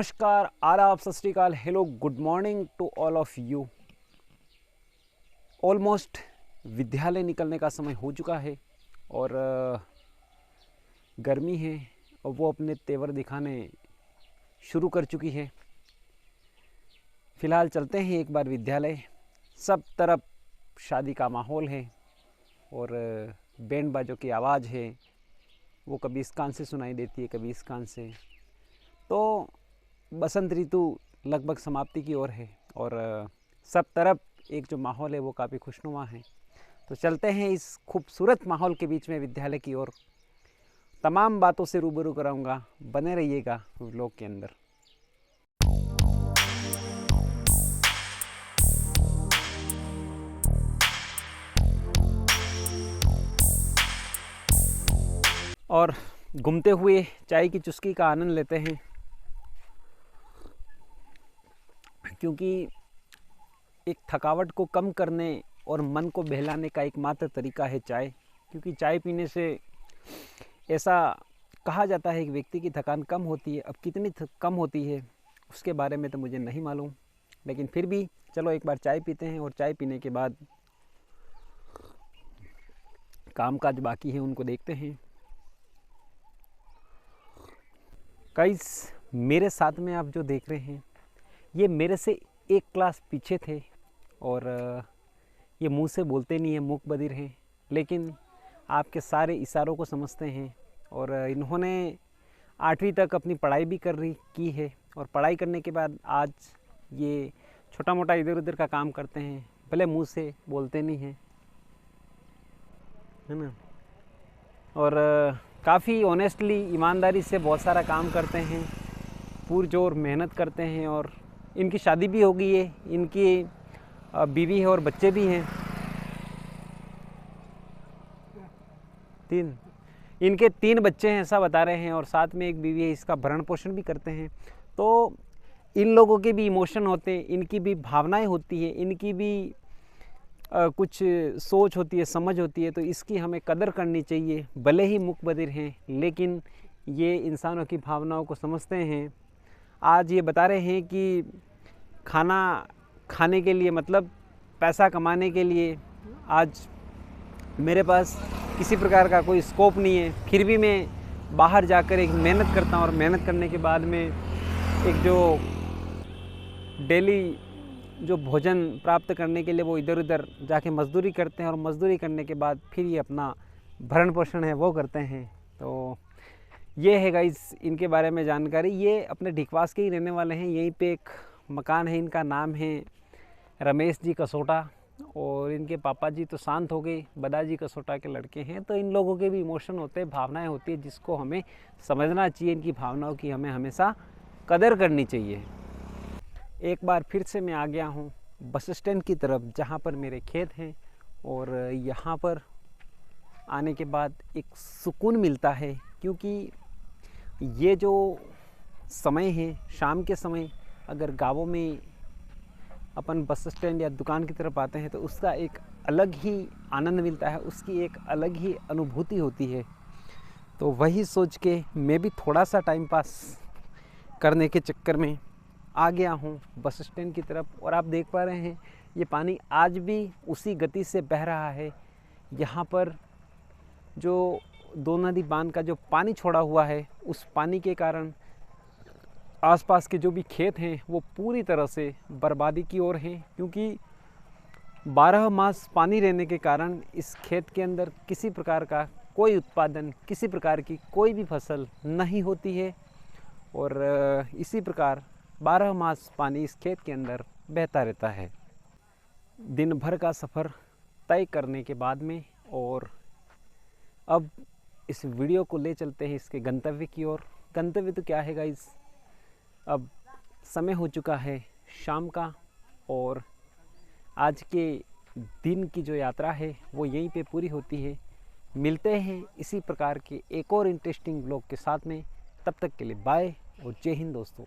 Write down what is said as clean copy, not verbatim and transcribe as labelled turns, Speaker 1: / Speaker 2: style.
Speaker 1: नमस्कार, आदाब, सत श्री अकाल, hello, good morning to all of you. Almost विद्यालय निकलने का समय हो चुका है और गर्मी है और वो अपने तेवर दिखाने शुरू कर चुकी है। फ़िलहाल चलते हैं एक बार विद्यालय। सब तरफ शादी का माहौल है और बैंड बाजों की आवाज़ है, वो कभी इस कान से सुनाई देती है, कभी इस कान से। तो बसंत ऋतु लगभग समाप्ति की ओर है और सब तरफ एक जो माहौल है वो काफ़ी खुशनुमा है। तो चलते हैं इस खूबसूरत माहौल के बीच में विद्यालय की ओर। तमाम बातों से रूबरू कराऊंगा, बने रहिएगा व्लॉग के अंदर। और घूमते हुए चाय की चुस्की का आनंद लेते हैं, क्योंकि एक थकावट को कम करने और मन को बहलाने का एकमात्र तरीका है चाय। क्योंकि चाय पीने से ऐसा कहा जाता है कि व्यक्ति की थकान कम होती है। अब कितनी कम होती है उसके बारे में तो मुझे नहीं मालूम, लेकिन फिर भी चलो एक बार चाय पीते हैं और चाय पीने के बाद काम काज बाकी है उनको देखते हैं। गाइस, मेरे साथ में आप जो देख रहे हैं ये मेरे से एक क्लास पीछे थे और ये मुंह से बोलते नहीं हैं, मूक बधिर हैं, लेकिन आपके सारे इशारों को समझते हैं। और इन्होंने 8वीं तक अपनी पढ़ाई भी की है और पढ़ाई करने के बाद आज ये छोटा मोटा इधर उधर का काम करते हैं, भले मुंह से बोलते नहीं हैं, है ना। और काफ़ी ऑनेस्टली, ईमानदारी से बहुत सारा काम करते हैं, पुरजोर मेहनत करते हैं। और इनकी शादी भी हो गई है, इनकी बीवी है और बच्चे भी हैं, 3। इनके 3 बच्चे हैं ऐसा बता रहे हैं और साथ में एक बीवी है, इसका भरण पोषण भी करते हैं। तो इन लोगों के भी इमोशन होते हैं, इनकी भी भावनाएं होती है, इनकी भी कुछ सोच होती है, समझ होती है। तो इसकी हमें कदर करनी चाहिए। भले ही मूक बधिर हैं लेकिन ये इंसानों की भावनाओं को समझते हैं। आज ये बता रहे हैं कि खाना खाने के लिए, मतलब पैसा कमाने के लिए आज मेरे पास किसी प्रकार का कोई स्कोप नहीं है, फिर भी मैं बाहर जाकर एक मेहनत करता हूँ और मेहनत करने के बाद में एक जो डेली जो भोजन प्राप्त करने के लिए वो इधर उधर जाके मजदूरी करते हैं और मजदूरी करने के बाद फिर ये अपना भरण पोषण है वो करते हैं। तो ये है गाइस इनके बारे में जानकारी। ये अपने ढिकवास के ही रहने वाले हैं। यहीं पे एक मकान है, इनका नाम है रमेश जी कसोटा। और इनके पापा जी तो शांत हो गए, बदा जी कसोटा के लड़के हैं। तो इन लोगों के भी इमोशन होते हैं, भावनाएं होती है, जिसको हमें समझना चाहिए। इनकी भावनाओं की हमें हमेशा कदर करनी चाहिए। एक बार फिर से मैं आ गया हूँ बस स्टैंड की तरफ, जहाँ पर मेरे खेत हैं। और यहाँ पर आने के बाद एक सुकून मिलता है, क्योंकि ये जो समय है शाम के समय, अगर गाँवों में अपन बस स्टैंड या दुकान की तरफ आते हैं तो उसका एक अलग ही आनंद मिलता है, उसकी एक अलग ही अनुभूति होती है। तो वही सोच के मैं भी थोड़ा सा टाइम पास करने के चक्कर में आ गया हूँ बस स्टैंड की तरफ। और आप देख पा रहे हैं ये पानी आज भी उसी गति से बह रहा है। यहाँ पर जो 2 नदी बांध का जो पानी छोड़ा हुआ है, उस पानी के कारण आसपास के जो भी खेत हैं वो पूरी तरह से बर्बादी की ओर हैं। क्योंकि 12 मास पानी रहने के कारण इस खेत के अंदर किसी प्रकार का कोई उत्पादन, किसी प्रकार की कोई भी फसल नहीं होती है। और इसी प्रकार 12 मास पानी इस खेत के अंदर बहता रहता है। दिन भर का सफ़र तय करने के बाद में, और अब इस वीडियो को ले चलते हैं इसके गंतव्य की ओर। गंतव्य तो क्या है गाइस, अब समय हो चुका है शाम का और आज के दिन की जो यात्रा है वो यहीं पे पूरी होती है। मिलते हैं इसी प्रकार के एक और इंटरेस्टिंग ब्लॉग के साथ में। तब तक के लिए बाय और जय हिंद दोस्तों।